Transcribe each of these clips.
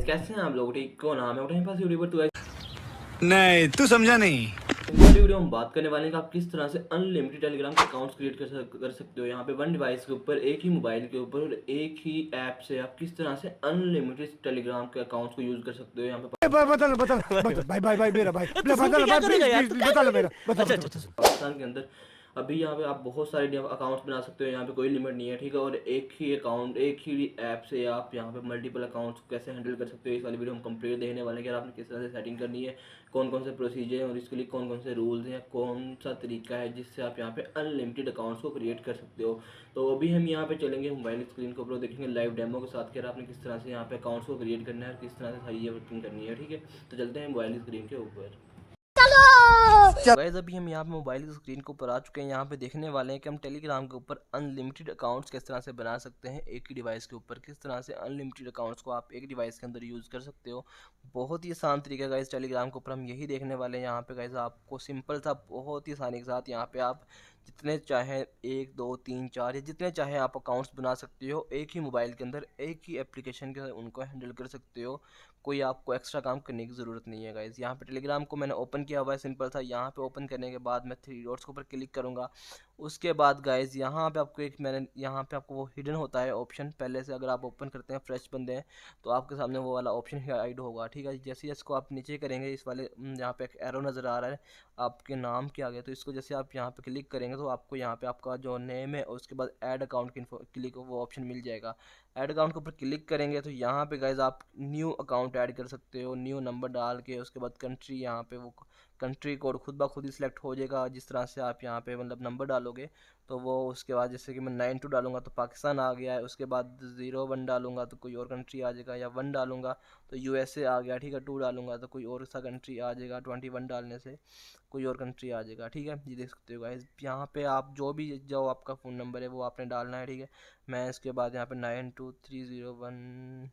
कैसे हैं आप लोग? ठीक हो ना? मैं उठाई पास यूट्यूबर तो नहीं तू समझा नहीं। वाली वीडियो हम बात करने वाले हैं कि आप किस तरह से अनलिमिटेड टेलीग्राम के अकाउंट्स क्रिएट कर सकते हो। यहाँ पे वन डिवाइस के ऊपर, एक ही मोबाइल के ऊपर और एक ही ऐप से आप किस तरह से अनलिमिटेड टेलीग्राम के अकाउंट्स को यूज कर सकते हो। यहाँ पे बता बता भाई भाई भाई मेरा भाई तू सुन के क्या करेगा यार? तू क्या बता करेगा? मेरा बता अच्छा बता अच्छा अच्छा। पाकिस्तान के अंदर अभी यहाँ पे आप बहुत सारे अकाउंट्स बना सकते हो। यहाँ पे कोई लिमिट नहीं है, ठीक है। और एक ही अकाउंट, एक ही ऐप से आप यहाँ पे मल्टीपल अकाउंट्स कैसे हैंडल कर सकते हो, इस वाली वीडियो हम कंप्लीट देखने वाले हैं कि आपने किस तरह से सेटिंग करनी है, कौन कौन से प्रोसीजर हैं और इसके लिए कौन कौन से रूल्स हैं, कौन सा तरीका है जिससे आप यहाँ पे अनलिमिटेड अकाउंट्स को क्रिएट कर सकते हो। तो अभी हम यहाँ पे चलेंगे मोबाइल स्क्रीन के ऊपर, देखेंगे लाइव डेमो के साथ कि आपने किस तरह से यहाँ पे अकाउंट्स को क्रिएट करना है और किस तरह से सारी ये वर्किंग करनी है, ठीक है। तो चलते हैं मोबाइल स्क्रीन के ऊपर। गाइस अभी हम यहाँ पे मोबाइल की स्क्रीन के ऊपर आ चुके हैं। यहाँ पे देखने वाले हैं कि हम टेलीग्राम के ऊपर अनलिमिटेड अकाउंट्स किस तरह से बना सकते हैं। एक ही डिवाइस के ऊपर किस तरह से अनलिमिटेड अकाउंट्स को आप एक डिवाइस के अंदर यूज़ कर सकते हो। बहुत ही आसान तरीका है गाइस, टेलीग्राम के ऊपर हम यही देखने वाले हैं। यहाँ पे गाइस आपको सिंपल सा बहुत ही आसानी के साथ यहाँ पे आप जितने चाहे 1 2 3 4 या जितने चाहे आप अकाउंट्स बना सकते हो। एक ही मोबाइल के अंदर एक ही एप्लीकेशन के अंदर उनको हैंडल कर सकते हो। कोई आपको एक्स्ट्रा काम करने की ज़रूरत नहीं है गाइज़। यहाँ पे टेलीग्राम को मैंने ओपन किया हुआ है, सिंपल था। यहाँ पे ओपन करने के बाद मैं थ्री डॉट्स के ऊपर क्लिक करूँगा। उसके बाद गाइज़ यहाँ पे आपको मैंने यहाँ पे आपको वो हिडन होता है ऑप्शन, पहले से अगर आप ओपन करते हैं फ्रेश बंदे हैं तो आपके सामने वो वाला ऑप्शन हाइड होगा, ठीक है। जैसे ही इसको आप नीचे करेंगे, इस वाले यहाँ पे एक एरो नज़र आ रहा है आपके नाम के आगे, तो इसको जैसे आप यहाँ पे क्लिक करेंगे तो आपको यहाँ पे आपका जो नेम है और उसके बाद ऐड अकाउंट की क्लिक वो ऑप्शन मिल जाएगा। ऐड अकाउंट के ऊपर क्लिक करेंगे तो यहाँ पे गाइज आप न्यू अकाउंट ऐड कर सकते हो, न्यू नंबर डाल के। उसके बाद कंट्री, यहाँ पे वो कंट्री कोड खुद ब खुद ही सिलेक्ट हो जाएगा जिस तरह से आप यहाँ पे मतलब नंबर डालोगे तो वो। उसके बाद जैसे कि मैं 92 डालूंगा तो पाकिस्तान आ गया है। उसके बाद 01 डालूंगा तो कोई और कंट्री आ जाएगा, या 1 डालूंगा तो यूएसए आ गया, ठीक है। 2 डालूंगा तो कोई और सा कंट्री आ जाएगा, 21 डालने से कोई और कंट्री आ जाएगा, ठीक है। ये देख सकते हो गाइस, यहाँ पे आप जो आपका फ़ोन नंबर है वो आपने डालना है, ठीक है। मैं इसके बाद यहाँ पे 92301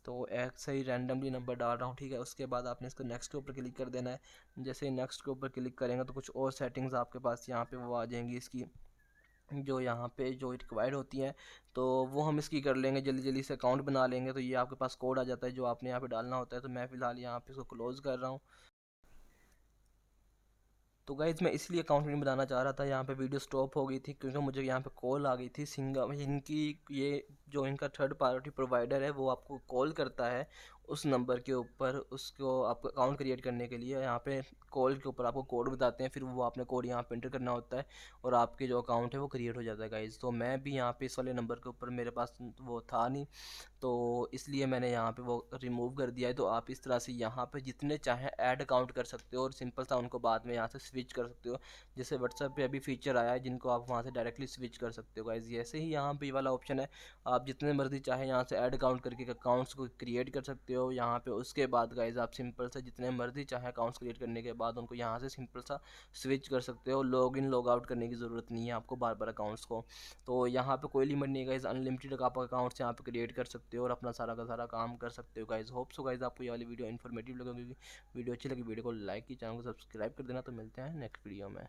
तो एक सही रैंडमली नंबर डाल रहा हूँ, ठीक है। उसके बाद आपने इसको नेक्स्ट के ऊपर क्लिक कर देना है। जैसे नेक्स्ट के ऊपर क्लिक करेंगे तो कुछ और सेटिंग्स आपके पास यहाँ पे वो आ जाएंगी इसकी, जो यहाँ पे जो रिक्वायर्ड होती हैं तो वो हम इसकी कर लेंगे। जल्दी जल्दी से अकाउंट बना लेंगे तो ये आपके पास कोड आ जाता है जो आपने यहाँ पे डालना होता है। तो मैं फ़िलहाल यहाँ पे इसको क्लोज़ कर रहा हूँ। तो गाइज मैं इसलिए अकाउंट नहीं बनाना चाह रहा था, यहाँ पे वीडियो स्टॉप हो गई थी क्योंकि मुझे यहाँ पे कॉल आ गई थी। इनकी ये जो इनका थर्ड पार्टी प्रोवाइडर है वो आपको कॉल करता है उस नंबर के ऊपर, उसको आपको अकाउंट क्रिएट करने के लिए। यहाँ पे कॉल के ऊपर आपको कोड बताते हैं, फिर वो आपने कोड यहाँ पे एंटर करना होता है और आपके जो अकाउंट है वो क्रिएट हो जाता है गाइज। तो मैं भी यहाँ पे इस वाले नंबर के ऊपर मेरे पास वो था नहीं, तो इसलिए मैंने यहाँ पे वो रिमूव कर दिया है। तो आप इस तरह से यहाँ पे जितने चाहें ऐड अकाउंट कर सकते हो और सिंपल सा उनको बाद में यहाँ से स्विच कर सकते हो। जैसे व्हाट्सएप पे अभी फीचर आया है जिनको आप वहाँ से डायरेक्टली स्विच कर सकते हो गाइज। ऐसे ही यहाँ पे ये वाला ऑप्शन है, आप जितने मर्जी चाहे यहाँ से ऐड अकाउंट करके अकाउंट्स को क्रिएट कर सकते हो यहाँ पे। उसके बाद गाइज आप सिंपल से जितने मर्जी चाहे अकाउंट्स क्रिएट करने के बाद उनको यहाँ से सिंपल सा स्विच कर सकते हो। लॉग इन लॉग आउट करने की ज़रूरत नहीं है आपको बार बार अकाउंट्स को। तो यहाँ पे कोई लिमिट नहीं है गाइज, अनलिमिटेड आप अकाउंट्स यहाँ पे क्रिएट कर सकते हो और अपना सारा का सारा काम कर सकते हो गाइज। होप सो गाइज आपको ये वाली वीडियो इन्फॉर्मेटिव लगेगी। वीडियो अच्छी लगी वीडियो को लाइक की, चैनल को सब्सक्राइब कर देना। तो मिलते हैं नेक्स्ट वीडियो में।